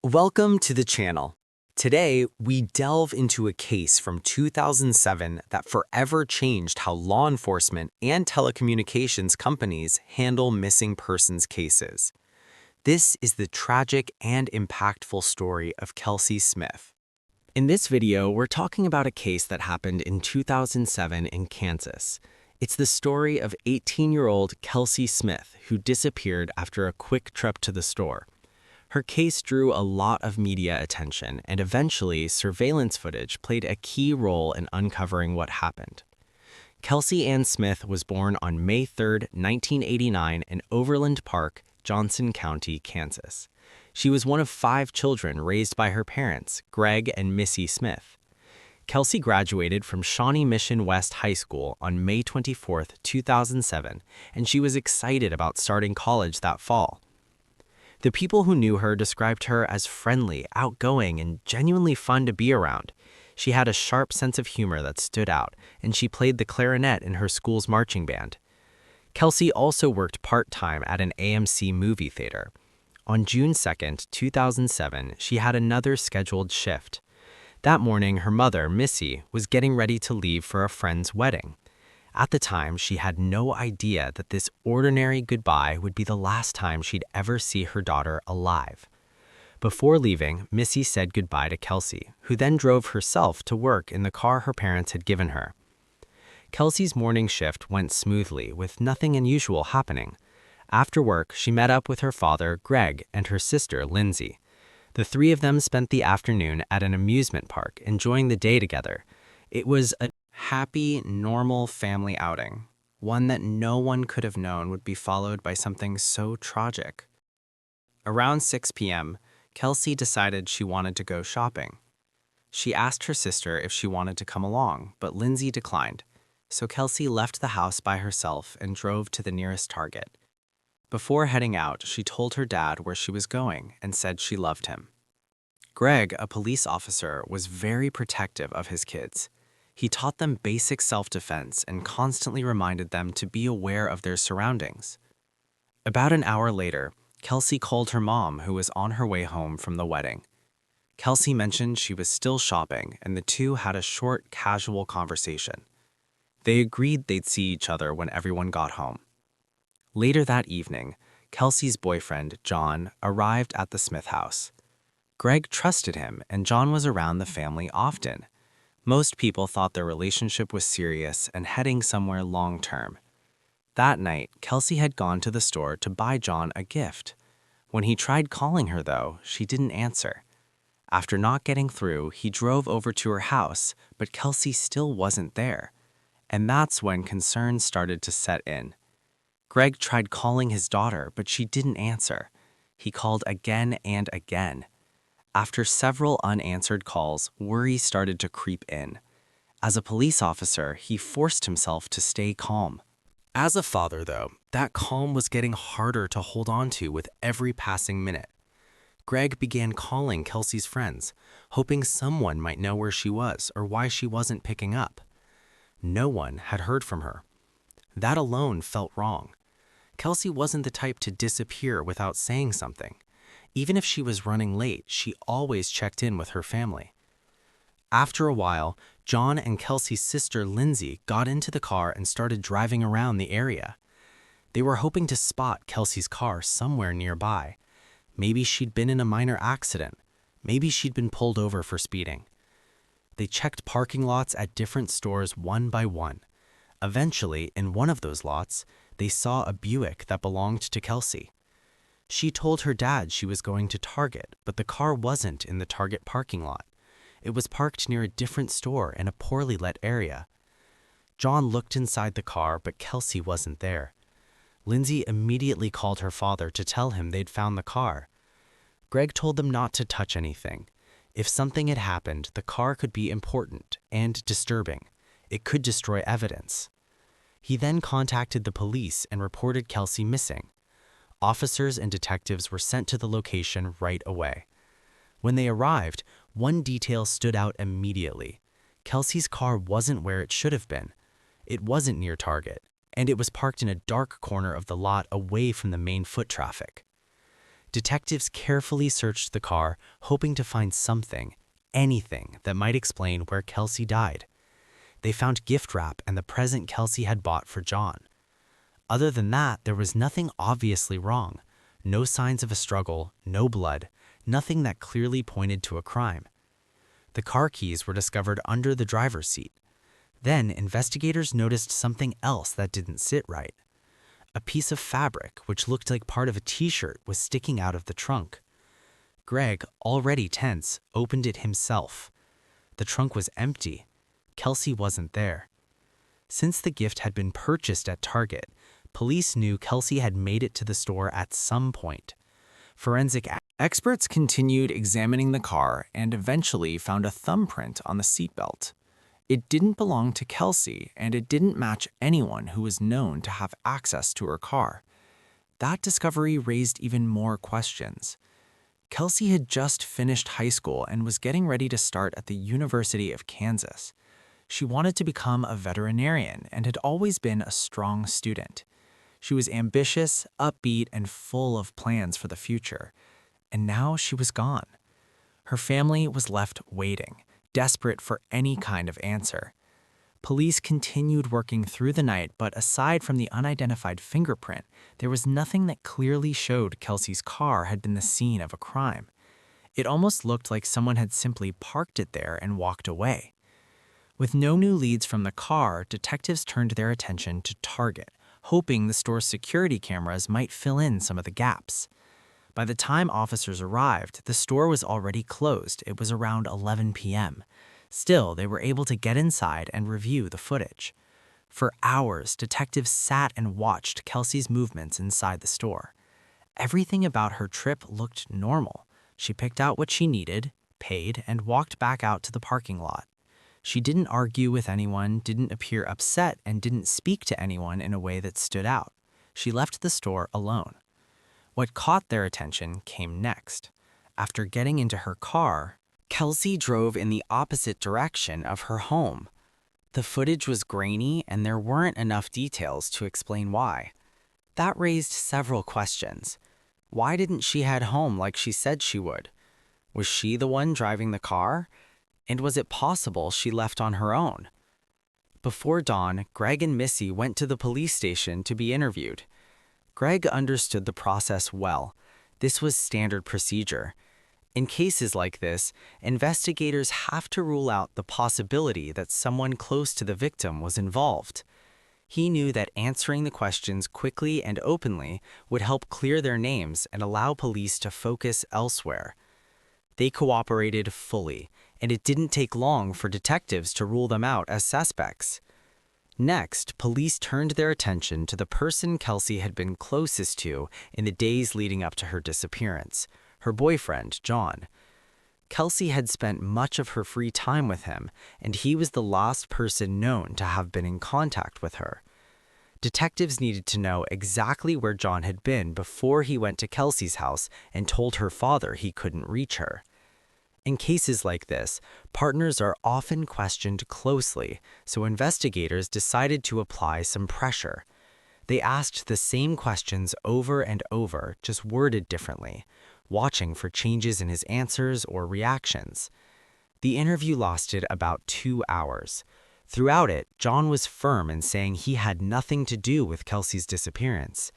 Welcome to the channel. Today, we delve into a case from 2007 that forever changed how law enforcement and telecommunications companies handle missing persons cases. This is the tragic and impactful story of Kelsey Smith. In this video, we're talking about a case that happened in 2007 in Kansas. It's the story of 18-year-old Kelsey Smith, who disappeared after a quick trip to the store. Her case drew a lot of media attention, and eventually, surveillance footage played a key role in uncovering what happened. Kelsey Ann Smith was born on May 3, 1989 in Overland Park, Johnson County, Kansas. She was one of 5 children raised by her parents, Greg and Missy Smith. Kelsey graduated from Shawnee Mission West High School on May 24, 2007, and she was excited about starting college that fall. The people who knew her described her as friendly, outgoing, and genuinely fun to be around. She had a sharp sense of humor that stood out, and she played the clarinet in her school's marching band. Kelsey also worked part-time at an AMC movie theater. On June 2, 2007, she had another scheduled shift. That morning, her mother, Missy, was getting ready to leave for a friend's wedding. At the time, she had no idea that this ordinary goodbye would be the last time she'd ever see her daughter alive. Before leaving, Missy said goodbye to Kelsey, who then drove herself to work in the car her parents had given her. Kelsey's morning shift went smoothly, with nothing unusual happening. After work, she met up with her father, Greg, and her sister, Lindsay. The three of them spent the afternoon at an amusement park, enjoying the day together. It was a happy, normal family outing, one that no one could have known would be followed by something so tragic. Around 6 p.m., Kelsey decided she wanted to go shopping. She asked her sister if she wanted to come along, but Lindsay declined, so Kelsey left the house by herself and drove to the nearest Target. Before heading out, she told her dad where she was going and said she loved him. Greg, a police officer, was very protective of his kids. He taught them basic self-defense and constantly reminded them to be aware of their surroundings. About an hour later, Kelsey called her mom, who was on her way home from the wedding. Kelsey mentioned she was still shopping, and the two had a short, casual conversation. They agreed they'd see each other when everyone got home. Later that evening, Kelsey's boyfriend, John, arrived at the Smith house. Greg trusted him, and John was around the family often. Most people thought their relationship was serious and heading somewhere long-term. That night, Kelsey had gone to the store to buy John a gift. When he tried calling her, though, she didn't answer. After not getting through, he drove over to her house, but Kelsey still wasn't there. And that's when concerns started to set in. Greg tried calling his daughter, but she didn't answer. He called again and again. After several unanswered calls, worry started to creep in. As a police officer, he forced himself to stay calm. As a father, though, that calm was getting harder to hold on to with every passing minute. Greg began calling Kelsey's friends, hoping someone might know where she was or why she wasn't picking up. No one had heard from her. That alone felt wrong. Kelsey wasn't the type to disappear without saying something. Even if she was running late, she always checked in with her family. After a while, John and Kelsey's sister Lindsay got into the car and started driving around the area. They were hoping to spot Kelsey's car somewhere nearby. Maybe she'd been in a minor accident. Maybe she'd been pulled over for speeding. They checked parking lots at different stores one by one. Eventually, in one of those lots, they saw a Buick that belonged to Kelsey. She told her dad she was going to Target, but the car wasn't in the Target parking lot. It was parked near a different store in a poorly lit area. John looked inside the car, but Kelsey wasn't there. Lindsay immediately called her father to tell him they'd found the car. Greg told them not to touch anything. If something had happened, the car could be important and disturbing. It could destroy evidence. He then contacted the police and reported Kelsey missing. Officers and detectives were sent to the location right away. When they arrived, one detail stood out immediately. Kelsey's car wasn't where it should have been. It wasn't near Target, and it was parked in a dark corner of the lot away from the main foot traffic. Detectives carefully searched the car, hoping to find something, anything that might explain where Kelsey died. They found gift wrap and the present Kelsey had bought for John. Other than that, there was nothing obviously wrong. No signs of a struggle, no blood, nothing that clearly pointed to a crime. The car keys were discovered under the driver's seat. Then, investigators noticed something else that didn't sit right. A piece of fabric, which looked like part of a t-shirt, was sticking out of the trunk. Greg, already tense, opened it himself. The trunk was empty. Kelsey wasn't there. Since the gift had been purchased at Target, police knew Kelsey had made it to the store at some point. Forensic experts continued examining the car and eventually found a thumbprint on the seatbelt. It didn't belong to Kelsey, and it didn't match anyone who was known to have access to her car. That discovery raised even more questions. Kelsey had just finished high school and was getting ready to start at the University of Kansas. She wanted to become a veterinarian and had always been a strong student. She was ambitious, upbeat, and full of plans for the future. And now she was gone. Her family was left waiting, desperate for any kind of answer. Police continued working through the night, but aside from the unidentified fingerprint, there was nothing that clearly showed Kelsey's car had been the scene of a crime. It almost looked like someone had simply parked it there and walked away. With no new leads from the car, detectives turned their attention to Target, hoping the store's security cameras might fill in some of the gaps. By the time officers arrived, the store was already closed. It was around 11 p.m. Still, they were able to get inside and review the footage. For hours, detectives sat and watched Kelsey's movements inside the store. Everything about her trip looked normal. She picked out what she needed, paid, and walked back out to the parking lot. She didn't argue with anyone, didn't appear upset, and didn't speak to anyone in a way that stood out. She left the store alone. What caught their attention came next. After getting into her car, Kelsey drove in the opposite direction of her home. The footage was grainy and there weren't enough details to explain why. That raised several questions. Why didn't she head home like she said she would? Was she the one driving the car? And was it possible she left on her own? Before dawn, Greg and Missy went to the police station to be interviewed. Greg understood the process well. This was standard procedure. In cases like this, investigators have to rule out the possibility that someone close to the victim was involved. He knew that answering the questions quickly and openly would help clear their names and allow police to focus elsewhere. They cooperated fully, and it didn't take long for detectives to rule them out as suspects. Next, police turned their attention to the person Kelsey had been closest to in the days leading up to her disappearance, her boyfriend, John. Kelsey had spent much of her free time with him, and he was the last person known to have been in contact with her. Detectives needed to know exactly where John had been before he went to Kelsey's house and told her father he couldn't reach her. In cases like this, partners are often questioned closely, so investigators decided to apply some pressure. They asked the same questions over and over, just worded differently, watching for changes in his answers or reactions. The interview lasted about 2 hours. Throughout it, John was firm in saying he had nothing to do with Kelsey's disappearance.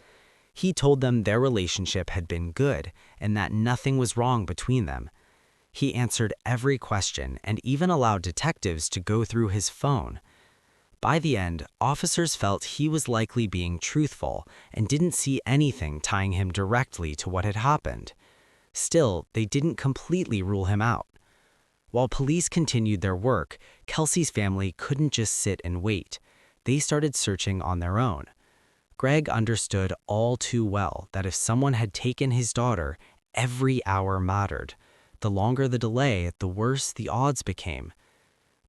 He told them their relationship had been good and that nothing was wrong between them. He answered every question and even allowed detectives to go through his phone. By the end, officers felt he was likely being truthful and didn't see anything tying him directly to what had happened. Still, they didn't completely rule him out. While police continued their work, Kelsey's family couldn't just sit and wait. They started searching on their own. Greg understood all too well that if someone had taken his daughter, every hour mattered. The longer the delay, the worse the odds became.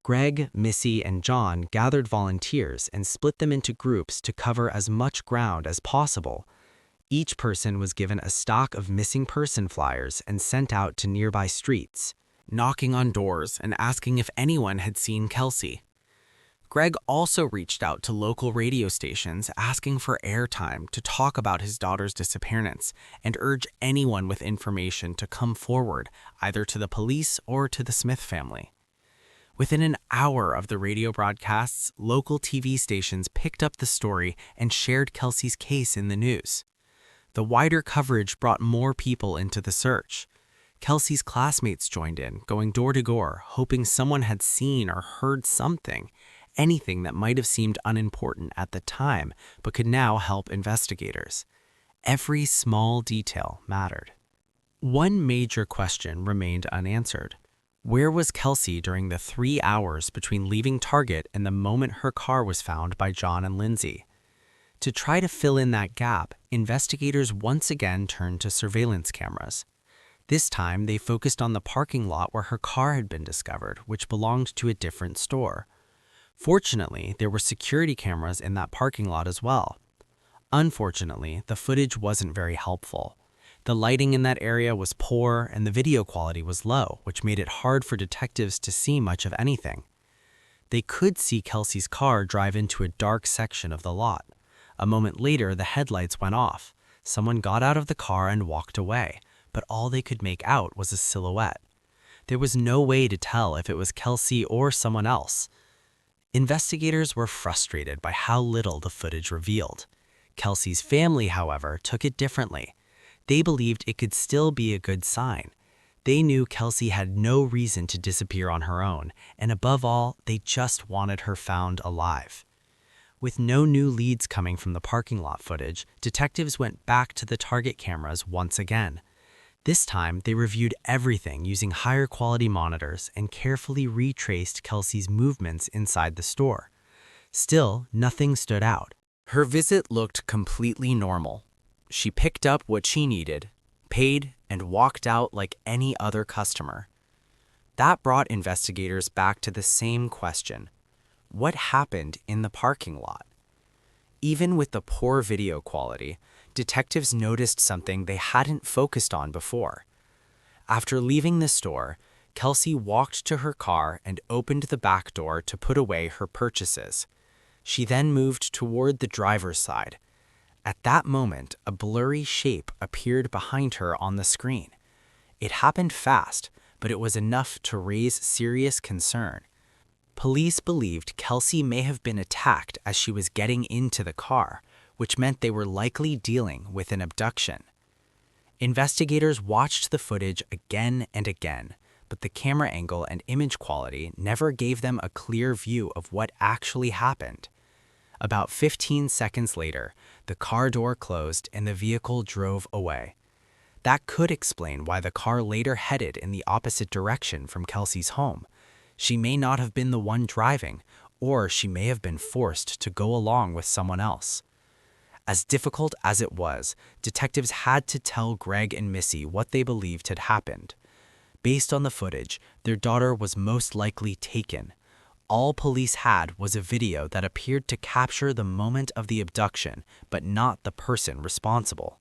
Greg, Missy, and John gathered volunteers and split them into groups to cover as much ground as possible. Each person was given a stock of missing person flyers and sent out to nearby streets, knocking on doors and asking if anyone had seen Kelsey. Greg also reached out to local radio stations asking for airtime to talk about his daughter's disappearance and urge anyone with information to come forward, either to the police or to the Smith family. Within an hour of the radio broadcasts, local TV stations picked up the story and shared Kelsey's case in the news. The wider coverage brought more people into the search. Kelsey's classmates joined in, going door to door, hoping someone had seen or heard something, anything that might have seemed unimportant at the time but could now help investigators. Every small detail mattered. One major question remained unanswered. Where was Kelsey during the 3 hours between leaving Target and the moment her car was found by John and Lindsay? To try to fill in that gap, investigators once again turned to surveillance cameras. This time, they focused on the parking lot where her car had been discovered, which belonged to a different store. Fortunately, there were security cameras in that parking lot as well. Unfortunately, the footage wasn't very helpful. The lighting in that area was poor and the video quality was low, which made it hard for detectives to see much of anything. They could see Kelsey's car drive into a dark section of the lot. A moment later, the headlights went off. Someone got out of the car and walked away, but all they could make out was a silhouette. There was no way to tell if it was Kelsey or someone else. Investigators were frustrated by how little the footage revealed. Kelsey's family, however, took it differently. They believed it could still be a good sign. They knew Kelsey had no reason to disappear on her own, and above all, they just wanted her found alive. With no new leads coming from the parking lot footage, detectives went back to the Target cameras once again. This time, they reviewed everything using higher quality monitors and carefully retraced Kelsey's movements inside the store. Still, nothing stood out. Her visit looked completely normal. She picked up what she needed, paid, and walked out like any other customer. That brought investigators back to the same question. What happened in the parking lot? Even with the poor video quality, detectives noticed something they hadn't focused on before. After leaving the store, Kelsey walked to her car and opened the back door to put away her purchases. She then moved toward the driver's side. At that moment, a blurry shape appeared behind her on the screen. It happened fast, but it was enough to raise serious concern. Police believed Kelsey may have been attacked as she was getting into the car, which meant they were likely dealing with an abduction. Investigators watched the footage again and again, but the camera angle and image quality never gave them a clear view of what actually happened. About 15 seconds later, the car door closed and the vehicle drove away. That could explain why the car later headed in the opposite direction from Kelsey's home. She may not have been the one driving, or she may have been forced to go along with someone else. As difficult as it was, detectives had to tell Greg and Missy what they believed had happened. Based on the footage, their daughter was most likely taken. All police had was a video that appeared to capture the moment of the abduction, but not the person responsible.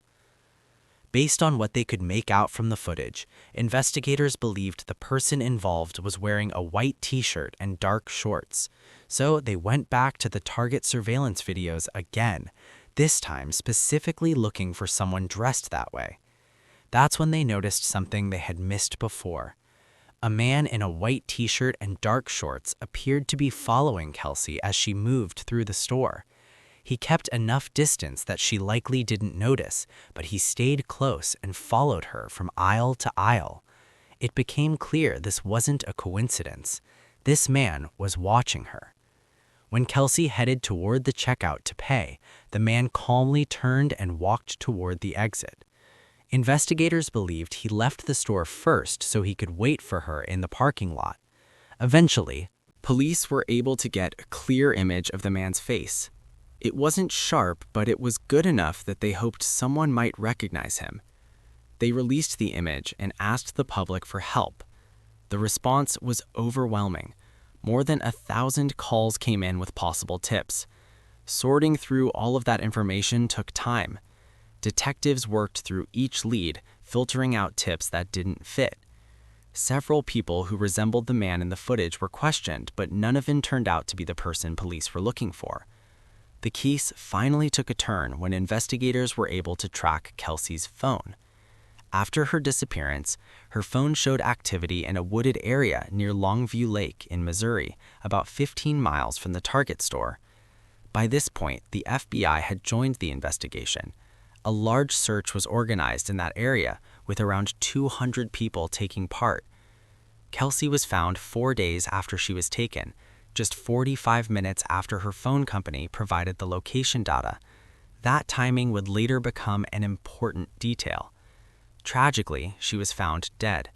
Based on what they could make out from the footage, investigators believed the person involved was wearing a white t-shirt and dark shorts. So they went back to the Target surveillance videos again, this time specifically looking for someone dressed that way. That's when they noticed something they had missed before. A man in a white t-shirt and dark shorts appeared to be following Kelsey as she moved through the store. He kept enough distance that she likely didn't notice, but he stayed close and followed her from aisle to aisle. It became clear this wasn't a coincidence. This man was watching her. When Kelsey headed toward the checkout to pay, the man calmly turned and walked toward the exit. Investigators believed he left the store first so he could wait for her in the parking lot. Eventually, police were able to get a clear image of the man's face. It wasn't sharp, but it was good enough that they hoped someone might recognize him. They released the image and asked the public for help. The response was overwhelming. More than 1,000 calls came in with possible tips. Sorting through all of that information took time. Detectives worked through each lead, filtering out tips that didn't fit. Several people who resembled the man in the footage were questioned, but none of them turned out to be the person police were looking for. The case finally took a turn when investigators were able to track Kelsey's phone. After her disappearance, her phone showed activity in a wooded area near Longview Lake in Missouri, about 15 miles from the Target store. By this point, the FBI had joined the investigation. A large search was organized in that area, with around 200 people taking part. Kelsey was found 4 days after she was taken, just 45 minutes after her phone company provided the location data. That timing would later become an important detail. Tragically, she was found dead.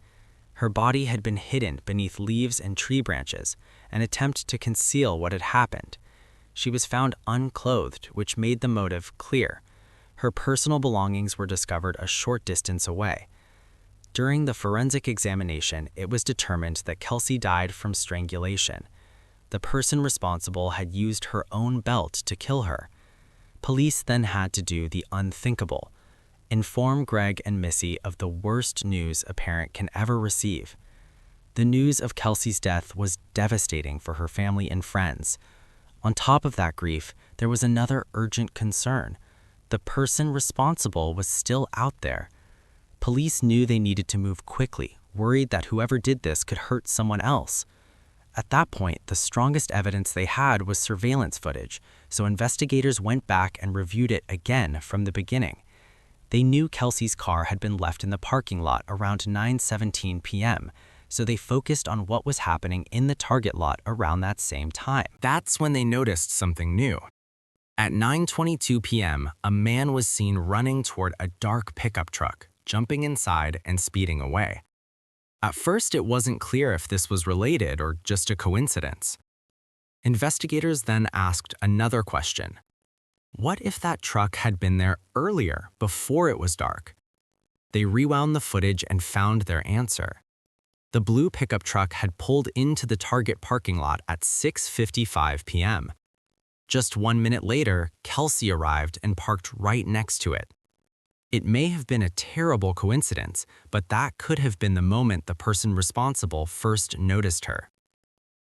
Her body had been hidden beneath leaves and tree branches, an attempt to conceal what had happened. She was found unclothed, which made the motive clear. Her personal belongings were discovered a short distance away. During the forensic examination, it was determined that Kelsey died from strangulation. The person responsible had used her own belt to kill her. Police then had to do the unthinkable: inform Greg and Missy of the worst news a parent can ever receive. The news of Kelsey's death was devastating for her family and friends. On top of that grief, there was another urgent concern. The person responsible was still out there. Police knew they needed to move quickly, worried that whoever did this could hurt someone else. At that point, the strongest evidence they had was surveillance footage, so investigators went back and reviewed it again from the beginning. They knew Kelsey's car had been left in the parking lot around 9:17 p.m., so they focused on what was happening in the Target lot around that same time. That's when they noticed something new. At 9:22 p.m., a man was seen running toward a dark pickup truck, jumping inside and speeding away. At first, it wasn't clear if this was related or just a coincidence. Investigators then asked another question. What if that truck had been there earlier, before it was dark? They rewound the footage and found their answer. The blue pickup truck had pulled into the Target parking lot at 6:55 p.m. Just 1 minute later, Kelsey arrived and parked right next to it. It may have been a terrible coincidence, but that could have been the moment the person responsible first noticed her.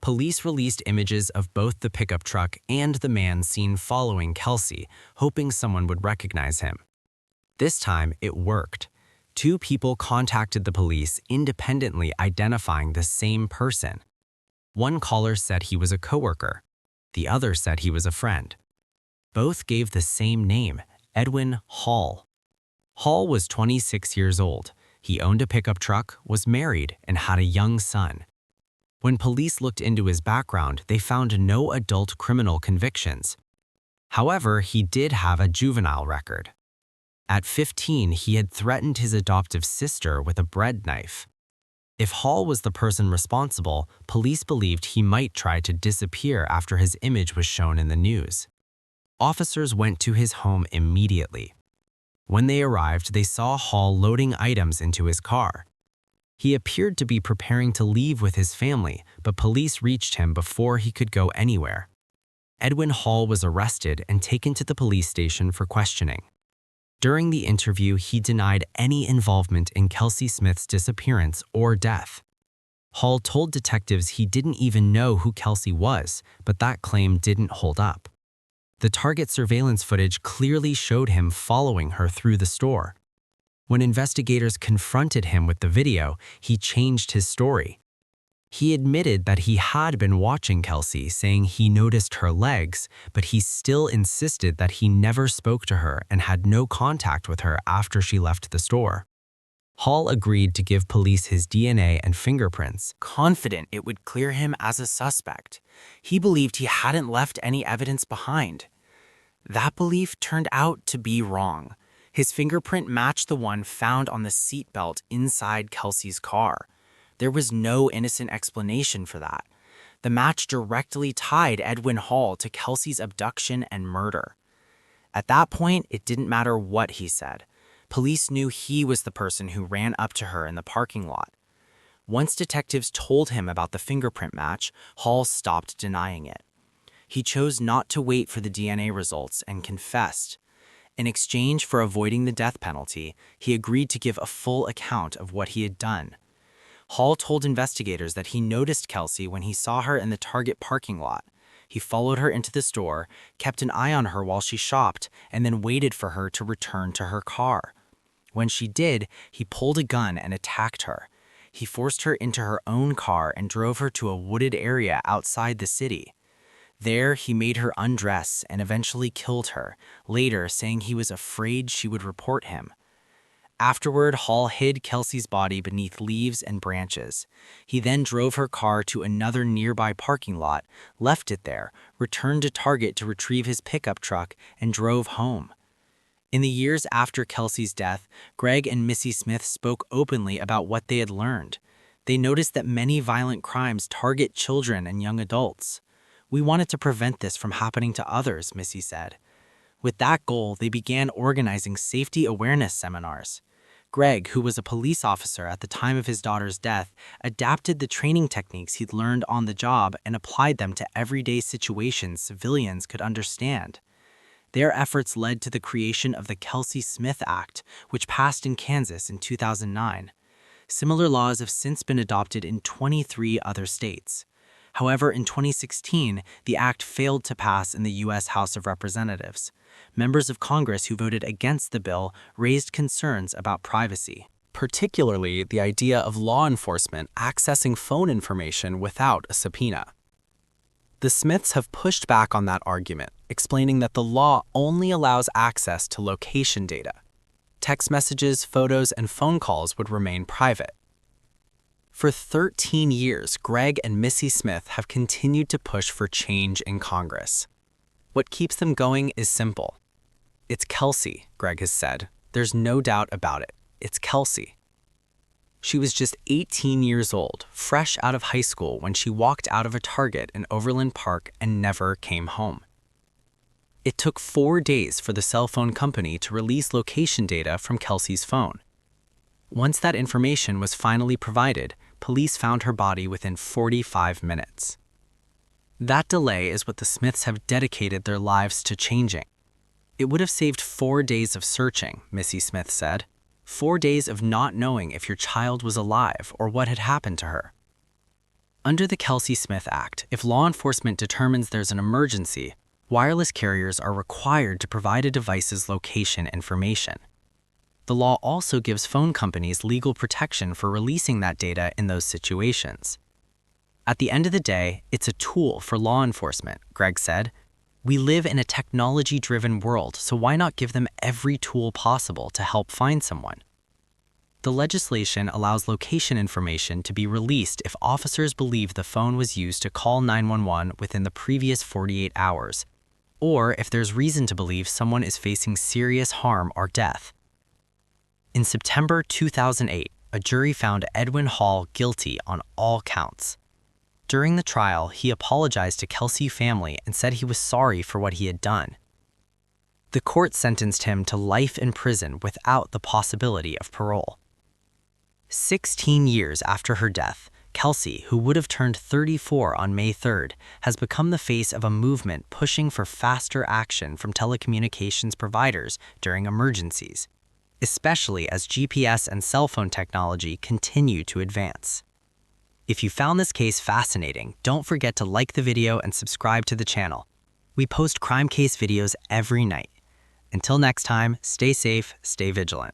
Police released images of both the pickup truck and the man seen following Kelsey, hoping someone would recognize him. This time, it worked. 2 people contacted the police, independently identifying the same person. One caller said he was a coworker. The other said he was a friend. Both gave the same name, Edwin Hall. Hall was 26 years old. He owned a pickup truck, was married, and had a young son. When police looked into his background, they found no adult criminal convictions. However, he did have a juvenile record. At 15, he had threatened his adoptive sister with a bread knife. If Hall was the person responsible, police believed he might try to disappear after his image was shown in the news. Officers went to his home immediately. When they arrived, they saw Hall loading items into his car. He appeared to be preparing to leave with his family, but police reached him before he could go anywhere. Edwin Hall was arrested and taken to the police station for questioning. During the interview, he denied any involvement in Kelsey Smith's disappearance or death. Hall told detectives he didn't even know who Kelsey was, but that claim didn't hold up. The Target surveillance footage clearly showed him following her through the store. When investigators confronted him with the video, he changed his story. He admitted that he had been watching Kelsey, saying he noticed her legs, but he still insisted that he never spoke to her and had no contact with her after she left the store. Hall agreed to give police his DNA and fingerprints, confident it would clear him as a suspect. He believed he hadn't left any evidence behind. That belief turned out to be wrong. His fingerprint matched the one found on the seatbelt inside Kelsey's car. There was no innocent explanation for that. The match directly tied Edwin Hall to Kelsey's abduction and murder. At that point, it didn't matter what he said. Police knew he was the person who ran up to her in the parking lot. Once detectives told him about the fingerprint match, Hall stopped denying it. He chose not to wait for the DNA results and confessed. In exchange for avoiding the death penalty, he agreed to give a full account of what he had done. Hall told investigators that he noticed Kelsey when he saw her in the Target parking lot. He followed her into the store, kept an eye on her while she shopped, and then waited for her to return to her car. When she did, he pulled a gun and attacked her. He forced her into her own car and drove her to a wooded area outside the city. There, he made her undress and eventually killed her, later saying he was afraid she would report him. Afterward, Hall hid Kelsey's body beneath leaves and branches. He then drove her car to another nearby parking lot, left it there, returned to Target to retrieve his pickup truck, and drove home. In the years after Kelsey's death, Greg and Missy Smith spoke openly about what they had learned. They noticed that many violent crimes target children and young adults. "We wanted to prevent this from happening to others," Missy said. With that goal, they began organizing safety awareness seminars. Greg, who was a police officer at the time of his daughter's death, adapted the training techniques he'd learned on the job and applied them to everyday situations civilians could understand. Their efforts led to the creation of the Kelsey Smith Act, which passed in Kansas in 2009. Similar laws have since been adopted in 23 other states. However, in 2016, the act failed to pass in the U.S. House of Representatives. Members of Congress who voted against the bill raised concerns about privacy, particularly the idea of law enforcement accessing phone information without a subpoena. The Smiths have pushed back on that argument, explaining that the law only allows access to location data. Text messages, photos, and phone calls would remain private. For 13 years, Greg and Missy Smith have continued to push for change in Congress. What keeps them going is simple. "It's Kelsey," Greg has said. "There's no doubt about it. It's Kelsey." She was just 18 years old, fresh out of high school when she walked out of a Target in Overland Park and never came home. It took 4 days for the cell phone company to release location data from Kelsey's phone. Once that information was finally provided, police found her body within 45 minutes. That delay is what the Smiths have dedicated their lives to changing. "It would have saved 4 days of searching," Missy Smith said. 4 days of not knowing if your child was alive or what had happened to her. Under the Kelsey Smith Act, if law enforcement determines there's an emergency, wireless carriers are required to provide a device's location information. The law also gives phone companies legal protection for releasing that data in those situations. At the end of the day, it's a tool for law enforcement, Greg said. "We live in a technology-driven world, so why not give them every tool possible to help find someone?" The legislation allows location information to be released if officers believe the phone was used to call 911 within the previous 48 hours, or if there's reason to believe someone is facing serious harm or death. In September 2008, a jury found Edwin Hall guilty on all counts. During the trial, he apologized to Kelsey family and said he was sorry for what he had done. The court sentenced him to life in prison without the possibility of parole. 16 years after her death, Kelsey, who would have turned 34 on May 3rd, has become the face of a movement pushing for faster action from telecommunications providers during emergencies, especially as GPS and cell phone technology continue to advance. If you found this case fascinating, don't forget to like the video and subscribe to the channel. We post crime case videos every night. Until next time, stay safe, stay vigilant.